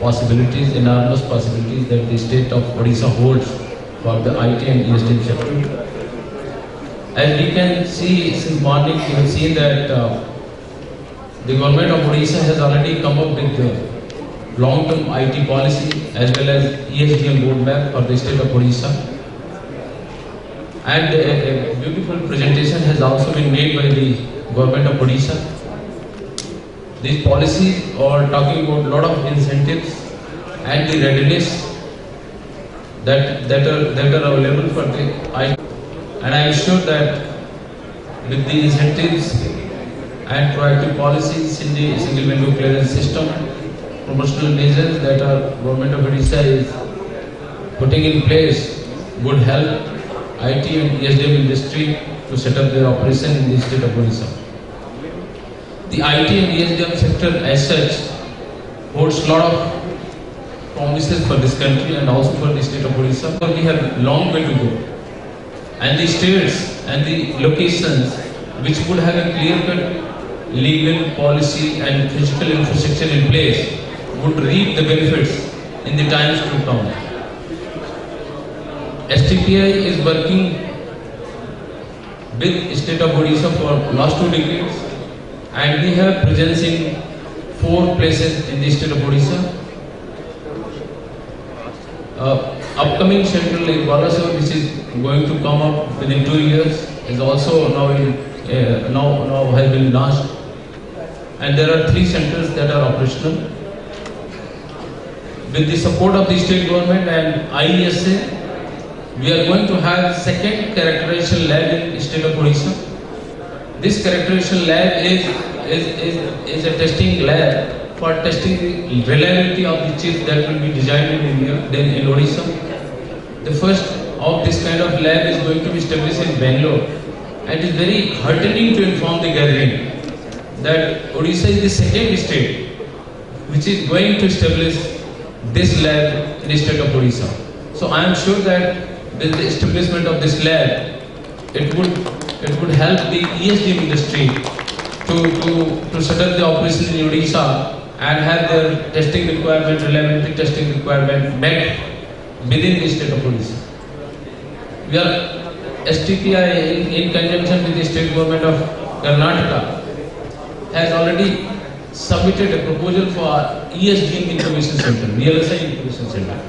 possibilities, enormous possibilities that the state of Odisha holds for the IT and ESDM sector. As we can see since morning, we have seen that the government of Odisha has already come up with the long-term IT policy as well as ESDM roadmap for the state of Odisha. And a beautiful presentation has also been made by the government of Odisha. These policies are talking about a lot of incentives and the readiness that are available for the IT. And I am sure that with the incentives and proactive policies in the single window clearance system, promotional measures that our government of Odisha is putting in place would help IT and ESDM industry to set up their operation in the state of Odisha. The IT and ESDM sector as such holds a lot of promises for this country and also for the state of Odisha. We have long way to go. And the states and the locations which would have a clear-cut legal policy and physical infrastructure in place would reap the benefits in the times to come. STPI is working with state of Odisha for last 2 decades, and we have presence in 4 places in the state of Odisha. Upcoming central in Odisha, which is going to come up within 2 years, is also now has been launched, and there are 3 centers that are operational. With the support of the state government and IESA, we are going to have second characterization lab in the state of Odisha. This characterization lab is a testing lab for testing the reliability of the chips that will be designed in India, then in Odisha. The first of this kind of lab is going to be established in Bangalore, and it is very heartening to inform the gathering that Odisha is the second state which is going to establish this lab in the state of Odisha. So I am sure that with the establishment of this lab, it would help the ESDM industry to set up the operation in Odisha and have their testing requirement, reliability testing requirement met within the state of Odisha. We are STPI in conjunction with the state government of Karnataka has already submitted a proposal for ESDM incubation center, VLSI incubation center.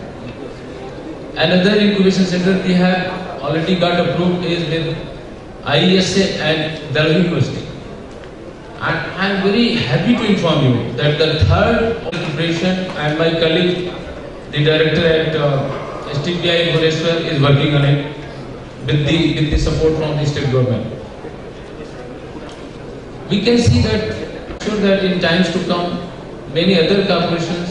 Another incubation center we have already got approved is with IESA and Delhi University. And I am very happy to inform you that the third preparation and my colleague, the director at STPI Odisha, is working on it with the support from the state government. We can see that in times to come, many other corporations,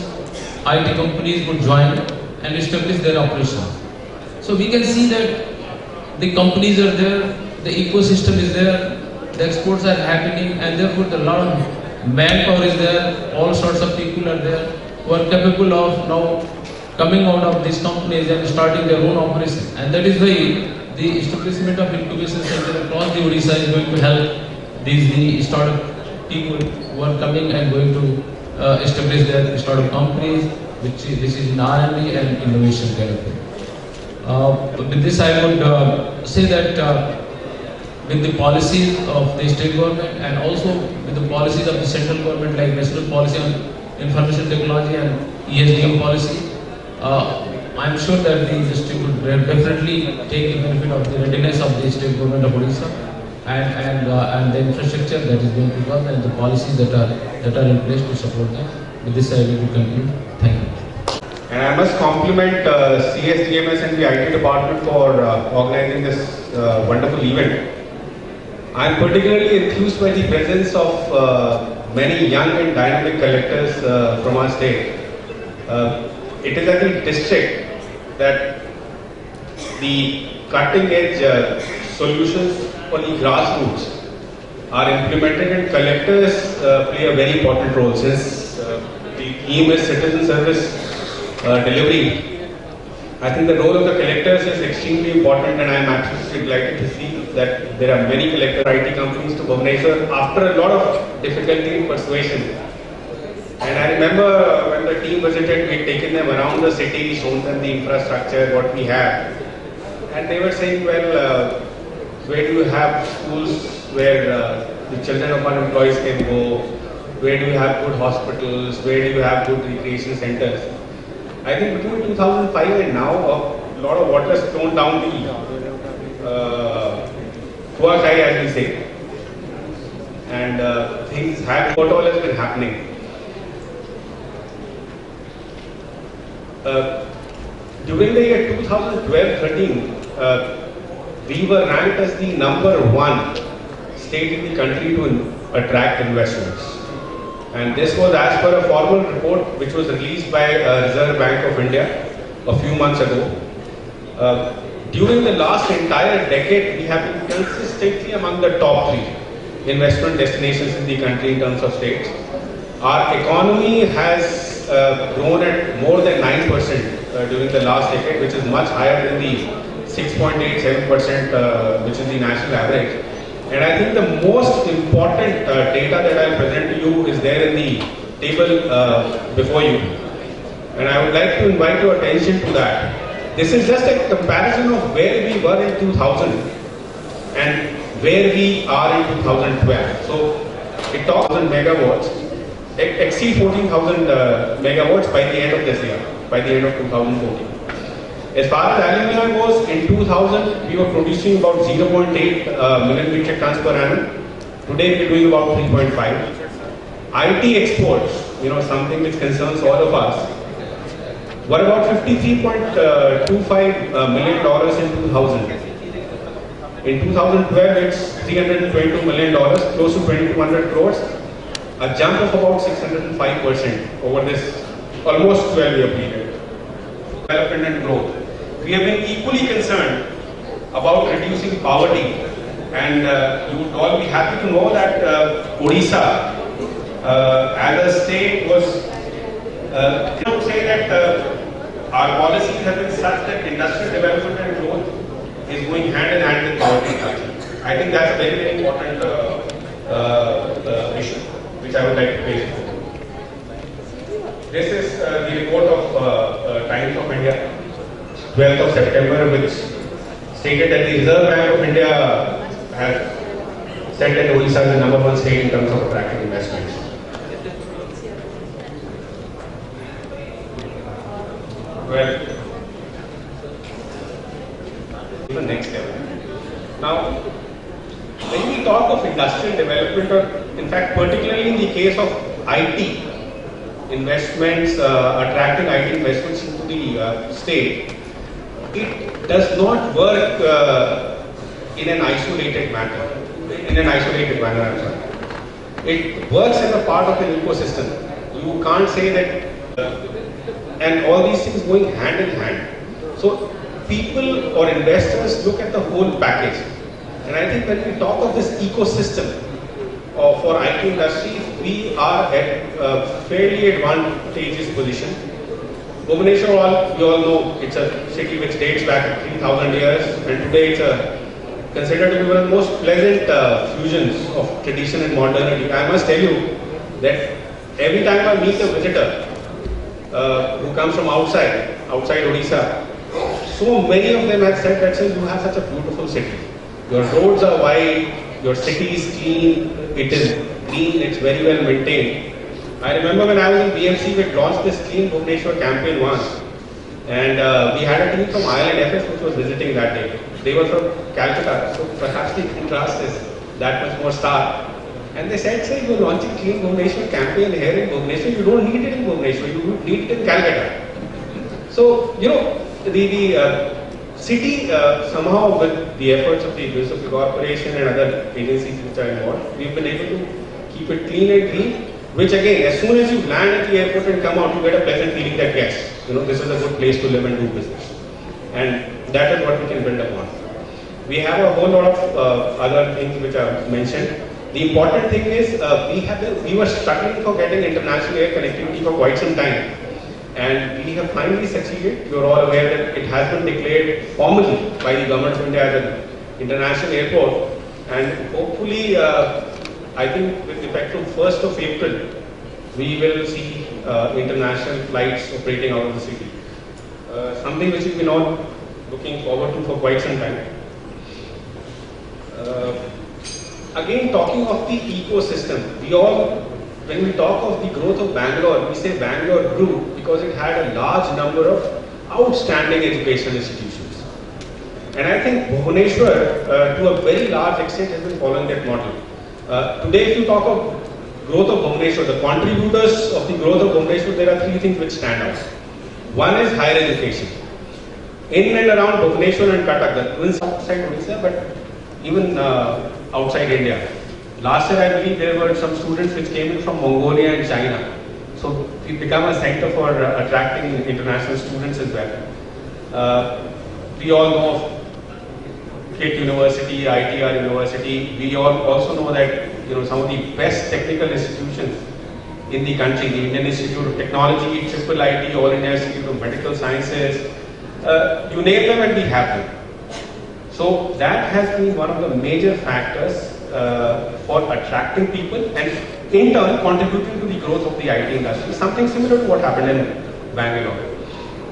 IT companies would join and establish their operations. So we can see that the companies are there, the ecosystem is there, the exports are happening, and therefore a lot of manpower is there, all sorts of people are there who are capable of now coming out of these companies and starting their own operations. And that is why the establishment of incubation center across the Odisha is going to help the startup people who are coming and going to establish their startup companies, which is in R&D and innovation kind of thing. With this, I would say that with the policies of the state government and also with the policies of the central government, like National Policy on Information Technology and ESDM policy, I am sure that the industry would definitely take the benefit of the readiness of the state government of Odisha and the infrastructure that is going to come and the policies that are in place to support them. With this, I will conclude. Thank you. And I must compliment CSDMS and the IT department for organizing this wonderful event. I am particularly enthused by the presence of many young and dynamic collectors from our state. It is at the district that the cutting edge solutions for the grassroots are implemented, and collectors play a very important role since the theme is citizen service delivery. I think the role of the collectors is extremely important, and I am absolutely delighted to see that there are many collector IT companies to Bhubaneswar after a lot of difficulty in persuasion. And I remember when the team visited, we had taken them around the city, shown them the infrastructure, what we have. And they were saying, well, where do you have schools where the children of our employees can go? Where do you have good hospitals? Where do you have good recreation centers? I think between 2005 and now, a lot of water has thrown down the Kuakai, as we say. And things have, what all has been happening. During the year 2012-13, we were ranked as the #1 state in the country to attract investments. And this was as per a formal report which was released by Reserve Bank of India a few months ago. During the last entire decade, we have been consistently among the top 3 investment destinations in the country in terms of states. Our economy has grown at more than 9% during the last decade, which is much higher than the 6.87%, which is the national average. And I think the most important data that I'll present to you is there in the table before you. And I would like to invite your attention to that. This is just a comparison of where we were in 2000 and where we are in 2012. So it talks on megawatts, exceed 14,000 megawatts by the end of this year, by the end of 2014. As far as alumina goes, in 2000 we were producing about 0.8 million metric tons per annum. Today we're doing about 3.5. IT exports, something which concerns all of us, were about $53.25 million in 2000. In 2012 it's $322 million, close to 2,200 crores, a jump of about 605% over this almost 12-year period. Development and growth. We have been equally concerned about reducing poverty, and you would all be happy to know that Odisha, as a state, was. I would say that our policies have been such that industrial development and growth is going hand in hand with poverty reduction. I think that's a very, very important issue, which I would like to raise. This is the report of Times of India. 12th of September, which stated that the Reserve Bank of India has said that Odisha is the #1 state in terms of attracting investments. Well, the next level. Now, when we talk of industrial development, or in fact, particularly in the case of IT investments, attracting IT investments into the state, it does not work in an isolated manner. I'm sorry. It works as a part of an ecosystem. You can't say that, and all these things going hand in hand. So people or investors look at the whole package. And I think when we talk of this ecosystem for IT industries, we are at a fairly advantageous position. Bhubaneswar, you all know, it's a city which dates back 3,000 years, and today it's considered to be one of the most pleasant fusions of tradition and modernity. I must tell you that every time I meet a visitor who comes from outside Odisha, so many of them have said that, "Sir, you have such a beautiful city. Your roads are wide, your city is clean, it is green, it's very well maintained." I remember when I was in BMC, we launched this Clean Bhubaneswar campaign once, and we had a team from ILFS which was visiting that day. They were from Calcutta, so perhaps the contrast is that much more stark. And they said, "Sir, you're launching Clean Bhubaneswar campaign here in Bhubaneswar, you don't need it in Bhubaneswar, you need it in Calcutta." So, the city somehow, with the efforts of the Municipal Corporation and other agencies which are involved, we've been able to keep it clean and green, which again, as soon as you land at the airport and come out, you get a pleasant feeling that yes, this is a good place to live and do business. And that is what we can build upon. We have a whole lot of other things which are mentioned. The important thing is we were struggling for getting international air connectivity for quite some time. And we have finally succeeded. You are all aware that it has been declared formally by the Government of India as an international airport. And hopefully, I think with effect from 1st of April, we will see international flights operating out of the city. Something which we've been all looking forward to for quite some time. Again, talking of the ecosystem, when we talk of the growth of Bangalore, we say Bangalore grew because it had a large number of outstanding educational institutions. And I think Bhubaneswar, to a very large extent, has been following that model. Today, if you talk of growth of Bhubaneswar, the contributors of the growth of Bhubaneswar, there are three things which stand out. One is higher education. In and around Bhubaneswar and Cuttack, the twins outside Odisha, but even outside India. Last year, I believe there were some students which came in from Mongolia and China. So it became a center for attracting international students as well. We all know of KIT University, ITR University. We all also know that some of the best technical institutions in the country, the Indian Institute of Technology, IIIT, All India Institute of Medical Sciences, you name them and we have them. So that has been one of the major factors for attracting people and in turn contributing to the growth of the IT industry, something similar to what happened in Bangalore.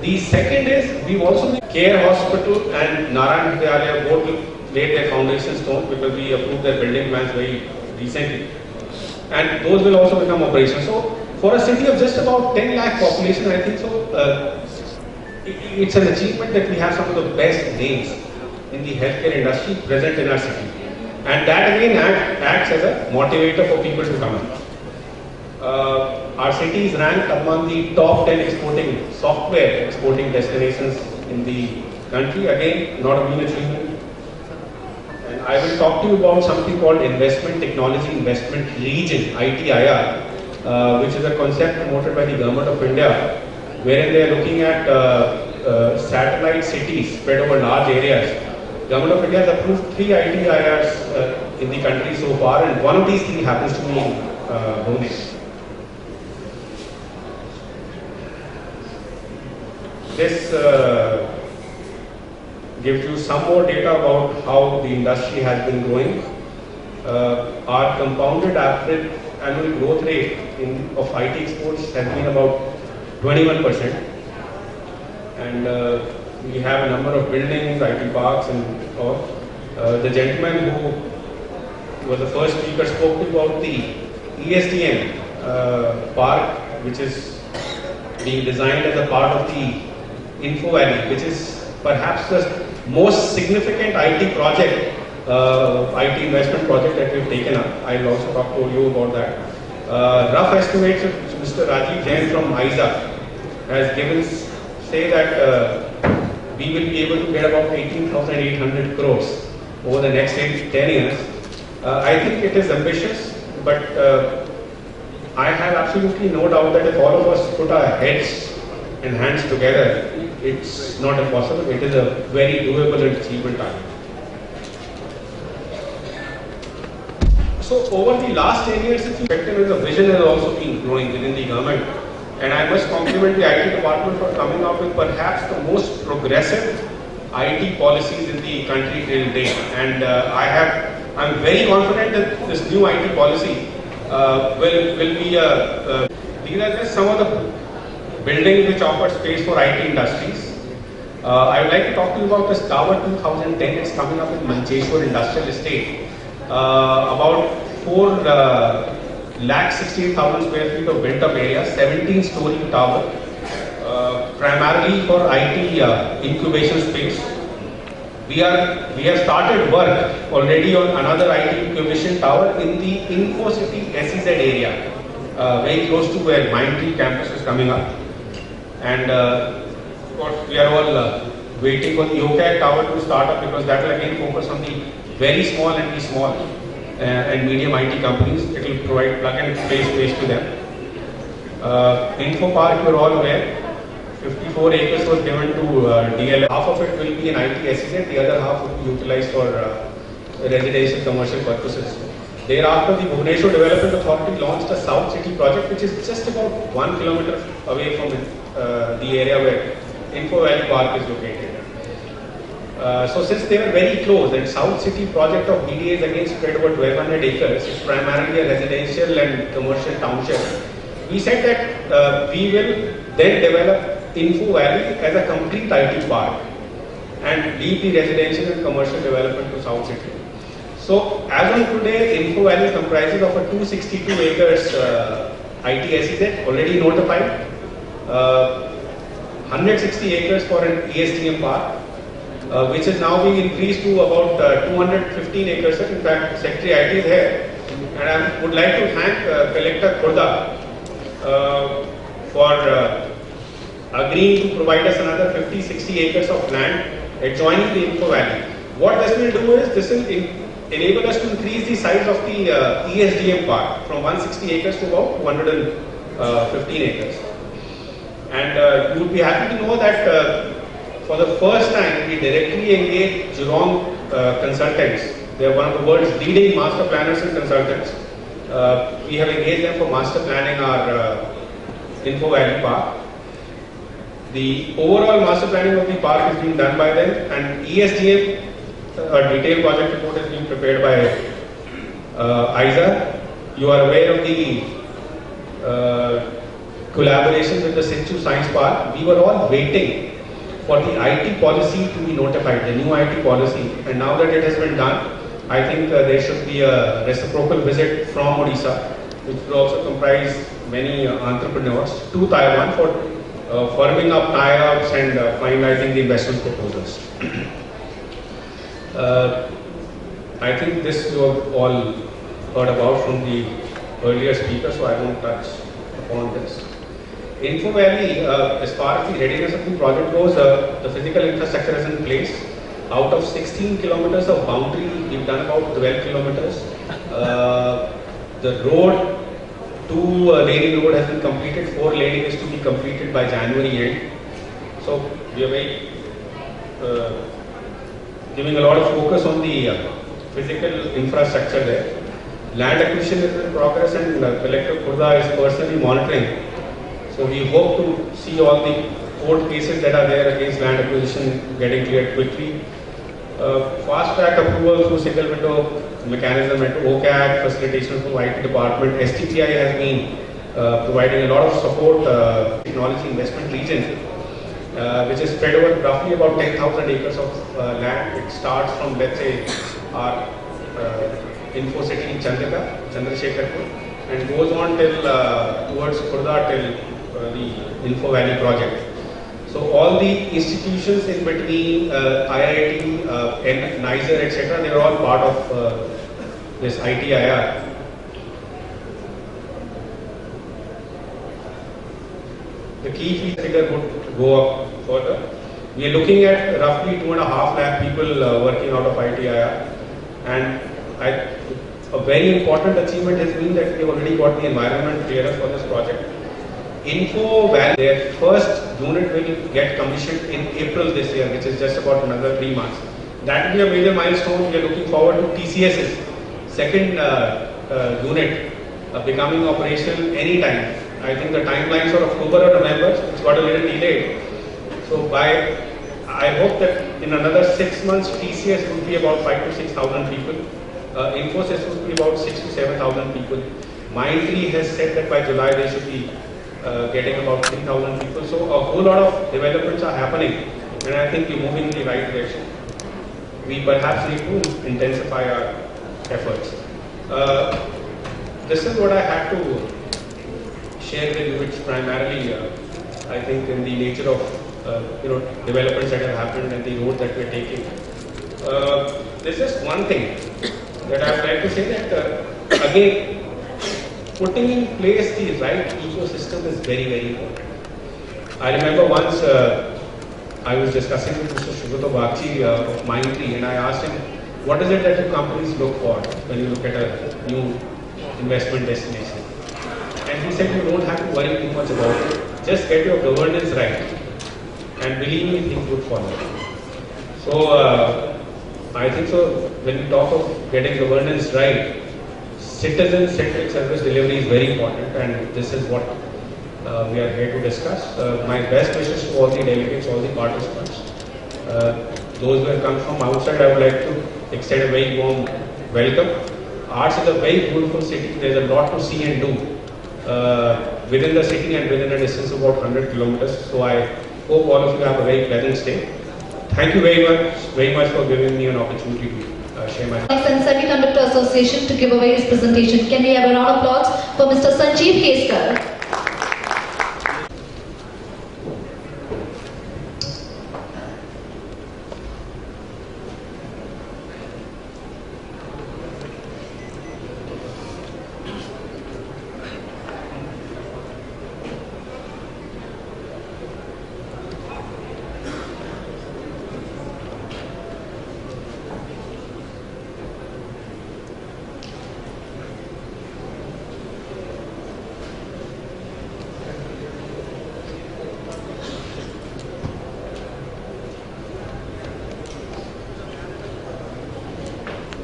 The second is, we've also Care Hospital and Narayan Vidyalaya both laid their foundation stone because we approved their building plans very recently. And those will also become operational. So for a city of just about 10 lakh population, I think so, it's an achievement that we have some of the best names in the healthcare industry present in our city. And that again acts as a motivator for people to come in. Our city is ranked among the top 10 software exporting destinations in the country. Again, not a mean achievement. And I will talk to you about something called Investment Technology Investment Region, ITIR, which is a concept promoted by the Government of India, wherein they are looking at satellite cities spread over large areas. Government of India has approved 3 ITIRs in the country so far, and one of these 3 happens to be in Bhubaneswar. This gives you some more data about how the industry has been growing. Our compounded average annual growth rate of IT exports has been about 21%. And we have a number of buildings, IT parks and all. The gentleman who was the first speaker spoke about the ESDM park, which is being designed as a part of the Info Valley, which is perhaps the most significant IT project, IT investment project that we've taken up. I'll also talk to you about that. Rough estimates of Mr. Rajiv Jain from ISA has given, say that we will be able to get about 18,800 crores over the next 10 years. I think it is ambitious, but I have absolutely no doubt that if all of us put our heads and hands together, it's not impossible. It is a very doable and achievable target. So over the last 10 years, if you perspective, the vision has also been growing within the government. And I must compliment the IT department for coming out with perhaps the most progressive IT policies in the country till date. And I'm very confident that this new IT policy will be these are just some of the buildings which offer space for IT industries. I would like to talk to you about this Tower 2010. It's coming up in Mancheshwar Industrial Estate. About 4,68,000 square feet of built-up area, 17-story tower, primarily for IT incubation space. We have started work already on another IT incubation tower in the InfoCity SEZ area, very close to where Mindtree campus is coming up. And of course, we are all waiting for the OCAD tower to start up because that will again focus on the very small and the small and medium IT companies. It will provide plug and play space to them. Info Park, you are all aware, 54 acres was given to DLF. Half of it will be an IT SEZ, the other half will be utilized for residential commercial purposes. Thereafter, the Bhubaneswar Development Authority launched a South City project, which is just about 1 kilometer away from the area where Info Valley Park is located. So since they were very close, and South City project of BDA is again spread over 1200 acres, it's primarily a residential and commercial township. We said that we will then develop Info Valley as a complete IT park and leave the residential and commercial development to South City. So as on today, Info Valley comprises of a 262 acres ITSEZ already notified, 160 acres for an ESDM park, which is now being increased to about 215 acres. In fact, Secretary IT is here, and I would like to thank Collector Khurda for agreeing to provide us another 50-60 acres of land adjoining the Info Valley. What this will do is, this will enable us to increase the size of the ESDM park from 160 acres to about 215 acres. And you would be happy to know that for the first time we directly engaged Jurong consultants. They are one of the world's leading master planners and consultants. We have engaged them for master planning our Info Valley Park. The overall master planning of the park is being done by them, and ESDM, a detailed project report is being prepared by ISA. You are aware of the collaboration with the Sinchu Science Park. We were all waiting for the IT policy to be notified, the new IT policy, and now that it has been done, I think there should be a reciprocal visit from Odisha, which will also comprise many entrepreneurs to Taiwan for firming up tie-ups and finalizing the investment proposals. I think this you have all heard about from the earlier speaker, so I won't touch upon this. Info Valley, as far as the readiness of the project goes, the physical infrastructure is in place. Out of 16 kilometers of boundary, we've done about 12 kilometers. The road, 2-laning road has been completed, 4-laning is to be completed by January end. So we are very giving a lot of focus on the physical infrastructure there. Land acquisition is in progress, and Collector Khurda is personally monitoring. So we hope to see all the court cases that are there against land acquisition getting cleared quickly. Fast track approval through single window mechanism at OCAD, facilitation through IT department. STPI has been providing a lot of support, technology investment region, which is spread over roughly about 10,000 acres of land. It starts from, let's say, our Info City in Chandrasekharpur, and goes on till towards Khurda till the Info Valley project. So all the institutions in between, IIT, NISER, etc., they are all part of this ITIR. The key fee figure would go up further. We are looking at roughly 2.5 lakh people working out of ITIR, and a very important achievement has been that we have already got the environment clearance for this project. Info Valley, their first unit will get commissioned in April this year, which is just about another 3 months. That will be a major milestone. We are looking forward to TCS's second unit becoming operational anytime. I think the timelines are October or November, it's got a little delayed. So I hope that in another 6 months, TCS will be about 5,000 to 6,000 people. Infosys will be about 6,000 to 7,000 people. Mindtree has said that by July they should be getting about 3,000 people. So a whole lot of developments are happening, and I think we're moving in the right direction. We perhaps need to intensify our efforts. This is what I had to share with you, which primarily I think in the nature of developments that have happened and the road that we're taking. There's just one thing that I would like to say, that again, putting in place the right ecosystem is very, very important. I remember once I was discussing with Mr. Shubhato Bagchi of Mindtree, and I asked him, what is it that your companies look for when you look at a new investment destination? And he said, you don't have to worry too much about it. Just get your governance right. And believe me, things would follow. So, I think so, when we talk of getting governance right, citizen-centric service delivery is very important, and this is what we are here to discuss. My best wishes to all the delegates, all the participants. Those who have come from outside, I would like to extend a very warm welcome. Arts is a very beautiful city. There is a lot to see and do. within the city and within a distance of about 100 kilometers. So I hope all of you have a very pleasant stay. Thank you very much for giving me an opportunity to share my. And Semiconductor Association to give away his presentation. Can we have a round of applause for Mr. Sanjeev Keskar?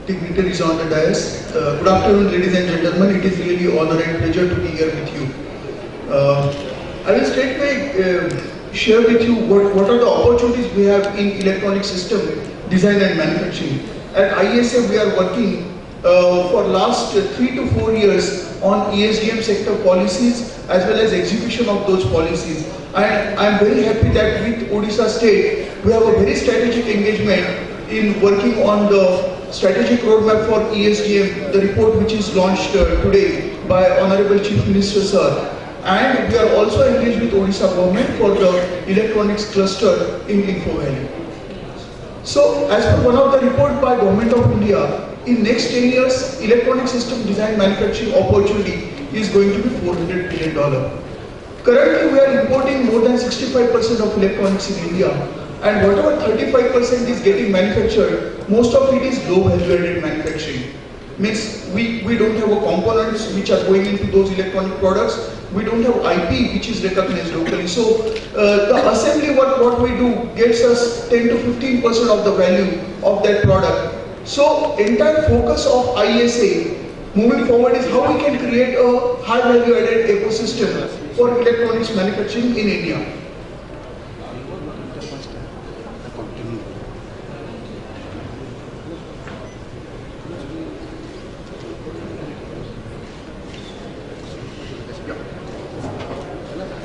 Dignitaries on the dais. Good afternoon, ladies and gentlemen. It is really honor and pleasure to be here with you. I will straightway share with you what are the opportunities we have in electronic system design and manufacturing. At ISA, we are working for last 3 to 4 years on ESDM sector policies as well as execution of those policies. And I am very happy that with Odisha state, we have a very strategic engagement in working on the strategic roadmap for ESDM, the report which is launched today by Honorable Chief Minister Sir. And we are also engaged with Odisha government for the electronics cluster in Info Valley. So as per one of the report by Government of India, in next 10 years, electronic system design manufacturing opportunity is going to be $400 billion. Currently, we are importing more than 65% of electronics in India. And whatever 35% is getting manufactured, most of it is low value added manufacturing. Means we don't have a components which are going into those electronic products. We don't have IP which is recognized locally. So the assembly what we do gets us 10 to 15% of the value of that product. So entire focus of ISA moving forward is how we can create a high value added ecosystem for electronics manufacturing in India.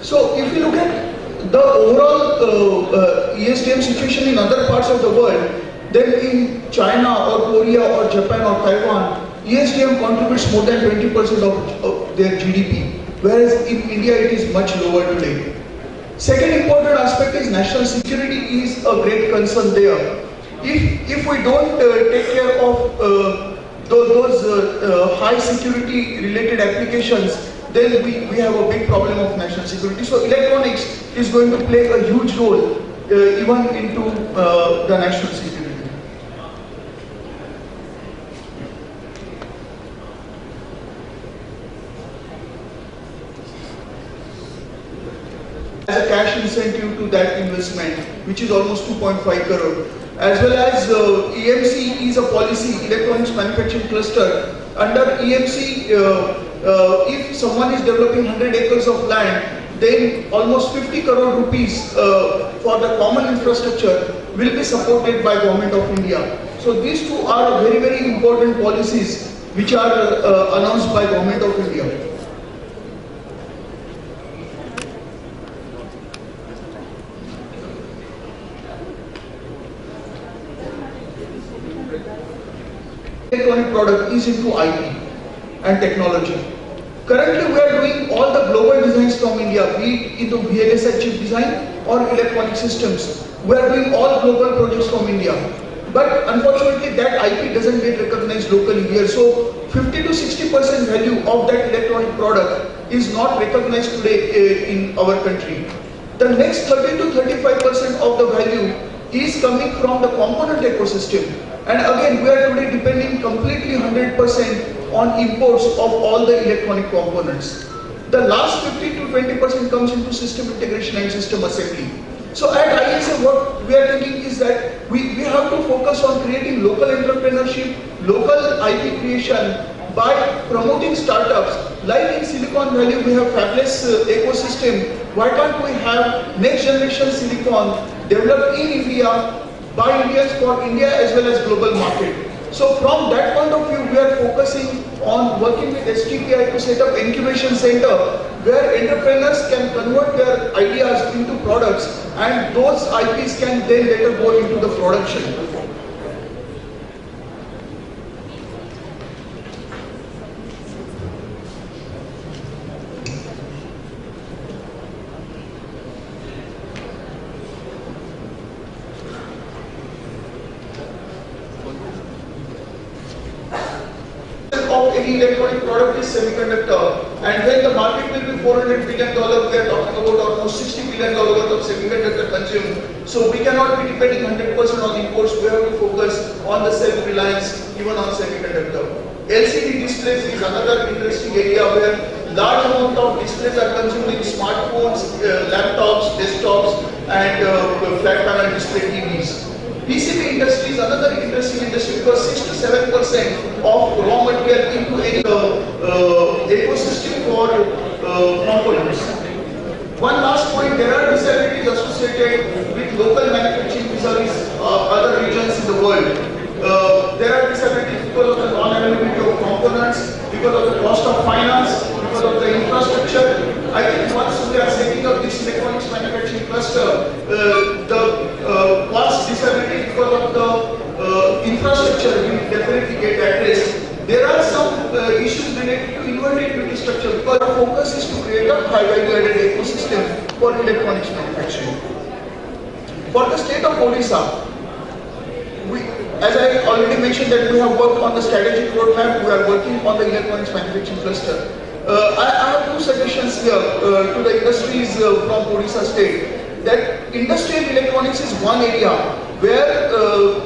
So if you look at the overall ESDM situation in other parts of the world, then in China or Korea or Japan or Taiwan, ESDM contributes more than 20% of their GDP, whereas in India it is much lower today. Second important aspect is national security is a great concern there. If we don't take care of those high security related applications, then we have a big problem of national security. So electronics is going to play a huge role even into the national security. As a cash incentive to that investment, which is almost 2.5 crore. As well as EMC is a policy, electronics manufacturing cluster. Under EMC, if someone is developing 100 acres of land, then almost 50 crore rupees for the common infrastructure will be supported by Government of India. So these two are very, very important policies which are announced by Government of India. Electronic product is into IP and technology. Currently, we are doing all the global designs from India, be it into VLSI chip design or electronic systems. We are doing all global projects from India. But unfortunately, that IP doesn't get recognized locally here. So 50 to 60% value of that electronic product is not recognized today in our country. The next 30 to 35% of the value is coming from the component ecosystem. And again, we are today depending completely 100% on imports of all the electronic components. The last 50 to 20% comes into system integration and system assembly. So at ISA, what we are thinking is that we have to focus on creating local entrepreneurship, local IP creation by promoting startups. Like in Silicon Valley, we have fabulous ecosystem. Why can't we have next generation silicon developed in India by Indians for India as well as global market? So from that point of view, we are focusing on working with STPI to set up incubation center where entrepreneurs can convert their ideas into products and those IPs can then later go into the production. Of any electronic product is semiconductor, and when the market will be $400 billion, we are talking about almost $60 billion worth of semiconductor consumed. So we cannot be depending 100% on imports. We have to focus on the self-reliance even on semiconductor. LCD displays is another interesting area where large amount of displays are consumed in smartphones, laptops, desktops, and flat panel display TVs. PCB industry is another interesting industry because 6 to 7% of raw material into any ecosystem for components. One last point, there are disadvantages associated with local manufacturing vis-a-vis other regions in the world. There are disadvantages because of the non-availability of components, because of the cost of finance, because of the infrastructure. I think once we are setting up this electronics manufacturing cluster, the cost disadvantage because of the infrastructure will definitely get addressed. There are some issues related to inverted duty structure because the focus is to create a high value added ecosystem for electronics manufacturing. For the state of Odisha, as I already mentioned that we have worked on the strategic roadmap, we are working on the electronics manufacturing cluster. I have two suggestions here to the industries from Odisha state, that industrial electronics is one area where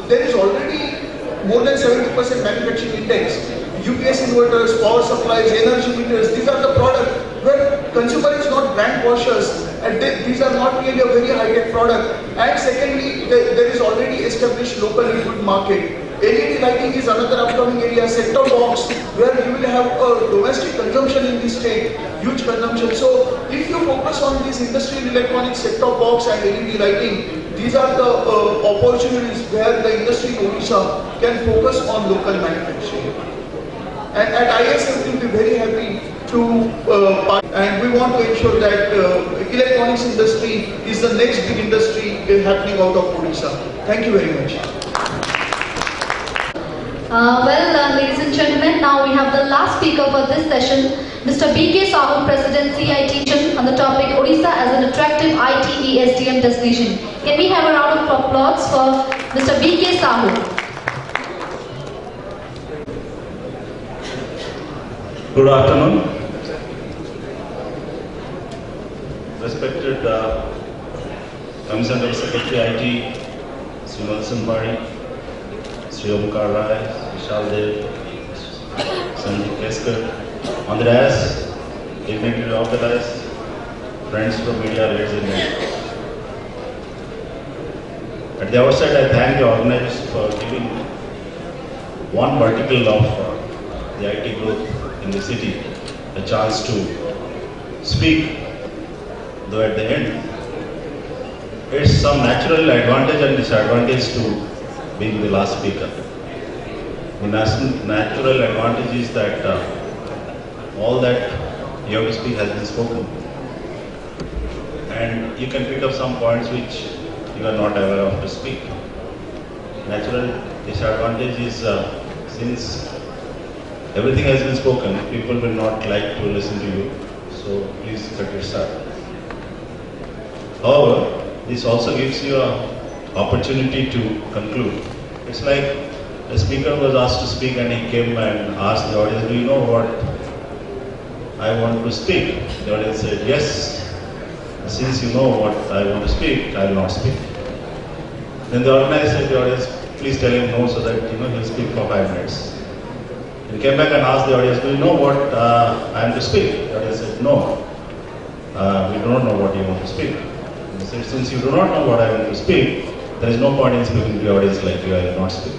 there is already more than 70% manufacturing index. UPS inverters, power supplies, energy meters, these are the products where consumer is not brand cautious and these are not really a very high-tech product. And secondly, there is already established local liquid market. LED lighting is another upcoming area, set-top box, where you will have a domestic consumption in this state, huge consumption. So if you focus on this industrial electronics, set-top box and LED lighting, these are the opportunities where the industry in Odisha can focus on local manufacturing. And at ISM we will be very happy to and we want to ensure that electronics industry is the next big industry happening out of Odisha. Thank you very much. Ladies and gentlemen, now we have the last speaker for this session, Mr. B.K. Sahoo, President CIT, on the topic Odisha as an attractive IT ESDM destination. Can we have a round of applause for Mr. B.K. Sahoo? Good afternoon. Respected Commissioner Secretary IT, Sri Sri Omkar, Vishal, Sanjeev, Keskar, on the dais, dignitary of the dais, friends from media, ladies and gentlemen. At the outset, I thank the organizers for giving one vertical of the IT growth in the city a chance to speak, though at the end, it's some natural advantage and disadvantage to being the last speaker. The natural advantage is that all that you have to speak has been spoken, and you can pick up some points which you are not aware of to speak. Natural disadvantage is since everything has been spoken, people will not like to listen to you, so please cut your start. However, this also gives you an opportunity to conclude. It's like the speaker was asked to speak and he came and asked the audience, do you know what I want to speak? The audience said, yes. Since you know what I want to speak, I will not speak. Then the organizer said to the audience, please tell him no so that he'll speak for 5 minutes. He came back and asked the audience, do you know what I am to speak? The audience said, no, we do not know what you want to speak. He said, since you do not know what I want to speak, there is no point in speaking to the audience like you, I will not speak.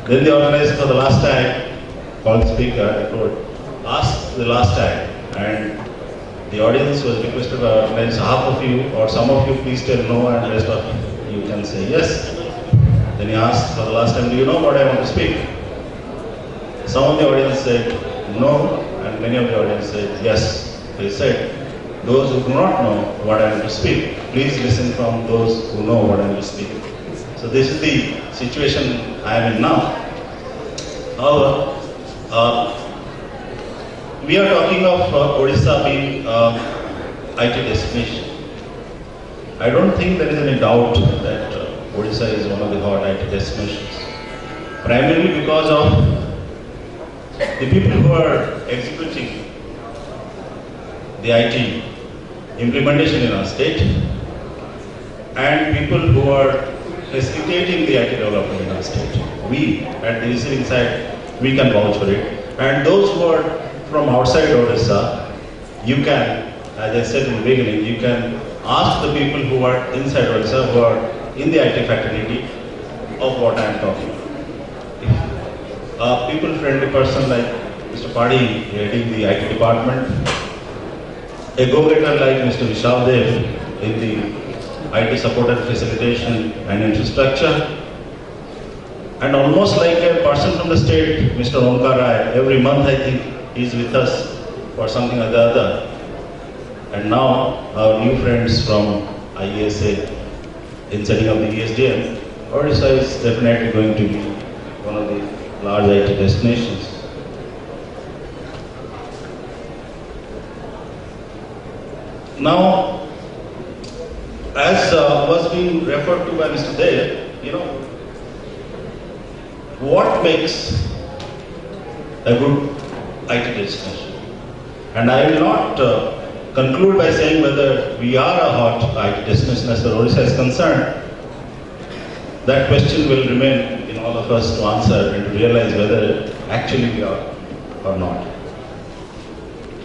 Then the organizer for the last time called the speaker and told, ask the last time, and the audience was requested by organizers, half of you or some of you please tell no and the rest of you can say yes. Then he asked for the last time, do you know what I want to speak? Some of the audience said no, and many of the audience said yes. He said, those who do not know what I want to speak, please listen from those who know what I want to speak. So this is the situation I am in now. However, we are talking of Odisha being IT destination. I don't think there is any doubt that Odisha is one of the hot IT destinations. Primarily because of the people who are executing the IT implementation in our state and people who are facilitating the IT development in our state. We, at the receiving side, we can vouch for it. And those who are from outside Odisha, you can, as I said in the beginning, you can ask the people who are inside Odisha, who are in the IT fraternity, of what I am talking about. A people-friendly person like Mr. Padi heading the IT department, a go-getter like Mr. Vishal in the IT supported facilitation and infrastructure, and almost like a person from the state, Mr. Omkar, every month I think he is with us for something or the other. And now our new friends from IESA in setting up the ESDM, Odisha is definitely going to be one of the large IT destinations. Now, as was being referred to by Mr. Dev, what makes a good IT destination? And I will not conclude by saying whether we are a hot IT destination as far as Odisha is concerned. That question will remain in all of us to answer and to realize whether actually we are or not.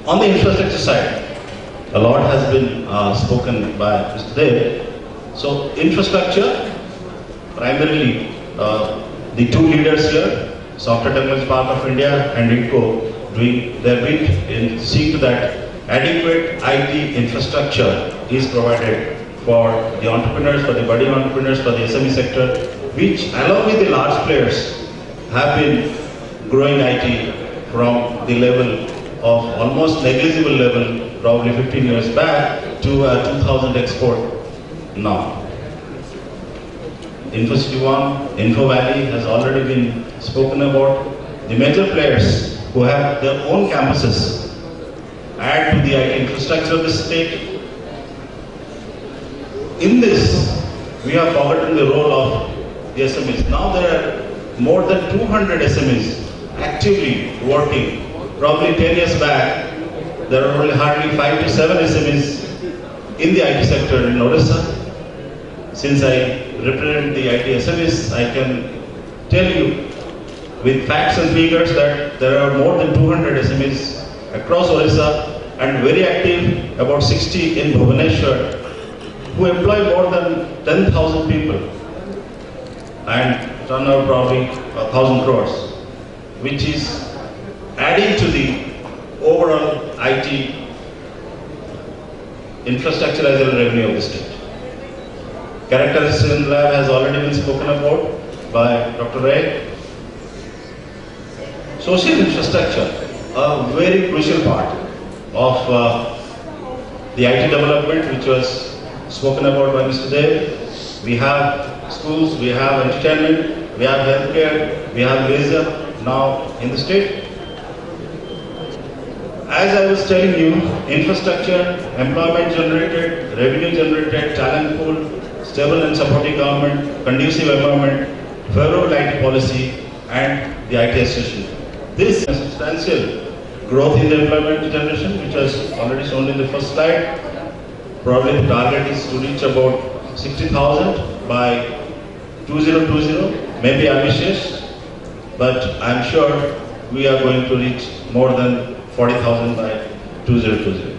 On the infrastructure side, a lot has been spoken by Mr. Dev. So infrastructure, primarily the two leaders here, Software Technology Park of India and ITCO, doing their bit in seeing to that adequate IT infrastructure is provided for the entrepreneurs, for the budding entrepreneurs, for the SME sector, which along with the large players have been growing IT from the level of almost negligible level probably 15 years back to a 2000 export now. InfoCity One, Info Valley has already been spoken about. The major players who have their own campuses add to the IT infrastructure of the state. In this, we have forgotten the role of the SMEs. Now there are more than 200 SMEs actively working. Probably 10 years back, there are only hardly 5 to 7 SMEs in the IT sector in Odisha. Since I represent the IT SMEs, I can tell you with facts and figures that there are more than 200 SMEs across Odisha and very active, about 60 in Bhubaneswar, who employ more than 10,000 people and turn out probably 1,000 crores, which is adding to the overall IT infrastructure as well as revenue of the state. Characterization lab has already been spoken about by Dr. Ray. Social infrastructure, a very crucial part of the IT development, which was spoken about by Mr. Dev. We have schools, we have entertainment, we have healthcare, we have leisure now in the state. As I was telling you, infrastructure, employment generated, revenue generated, talent pool, stable and supporting government, conducive environment, favorable IT policy, and the IT association. This is substantial growth in the employment generation, which was already shown in the first slide. Probably the target is to reach about 60,000 by 2020, maybe ambitious, but I'm sure we are going to reach more than 40,000 by 2020.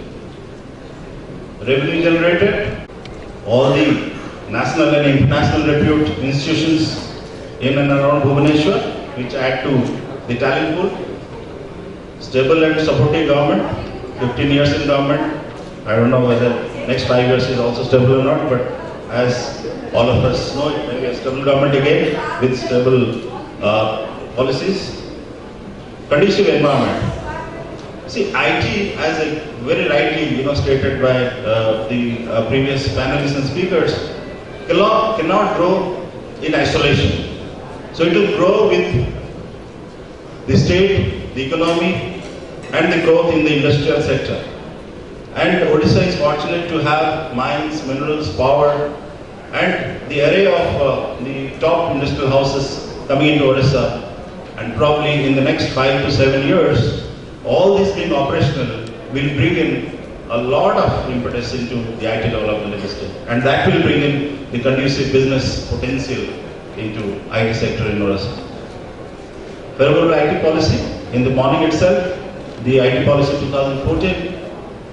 Revenue generated, all the national and international repute institutions in and around Bhubaneswar, which add to the talent pool. Stable and supportive government, 15 years in government. I don't know whether next 5 years is also stable or not, but as all of us know, it may be a stable government again with stable policies, conducive environment. See, IT, as a very rightly stated by the previous panelists and speakers, cannot grow in isolation. So it will grow with the state, the economy, and the growth in the industrial sector. And Odisha is fortunate to have mines, minerals, power, and the array of the top industrial houses coming into Odisha. And probably in the next 5 to 7 years, all this being operational will bring in a lot of impetus into the IT development in the state. And that will bring in the conducive business potential into IT sector in Odisha. Favorable IT policy, in the morning itself, the IT policy 2014,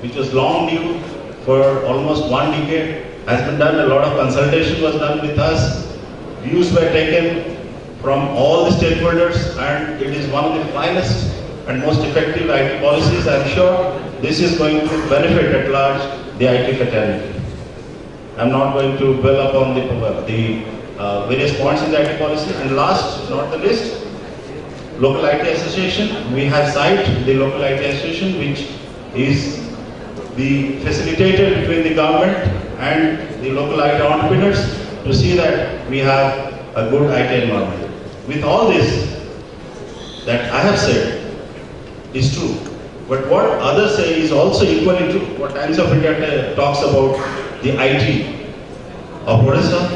which was long due for almost 1 decade, has been done. A lot of consultation was done with us. Views were taken from all the stakeholders, and it is one of the finest and most effective IT policies. I am sure this is going to benefit at large the IT fraternity. I am not going to dwell upon the various points in the IT policy. And last, not the least, local IT association. We have CITE, the local IT association, which is the facilitator between the government and the local IT entrepreneurs to see that we have a good IT environment. With all this that I have said is true, but what others say is also equally true. What Times of India talks about the IT of Odisha,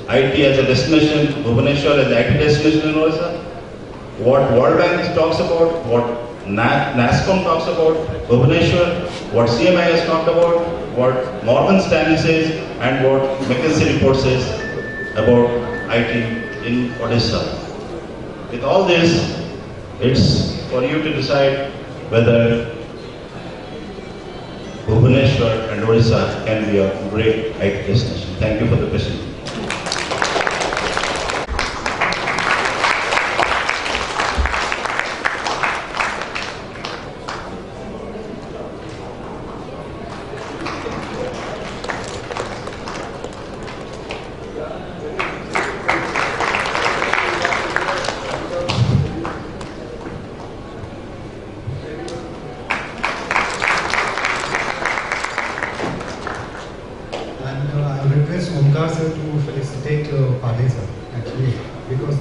IT as a destination, Bhubaneswar as the IT destination in Odisha, what World Bank talks about, what NASCOM talks about, Bhubaneswar, what CMI has talked about, what Morgan Stanley says, and what McKinsey report says about IT in Odisha. With all this, it's for you to decide whether Bhubaneswar and Odisha can be a great IT destination. Thank you for the question. I will request Omkar sir to felicitate Pade sir, actually, because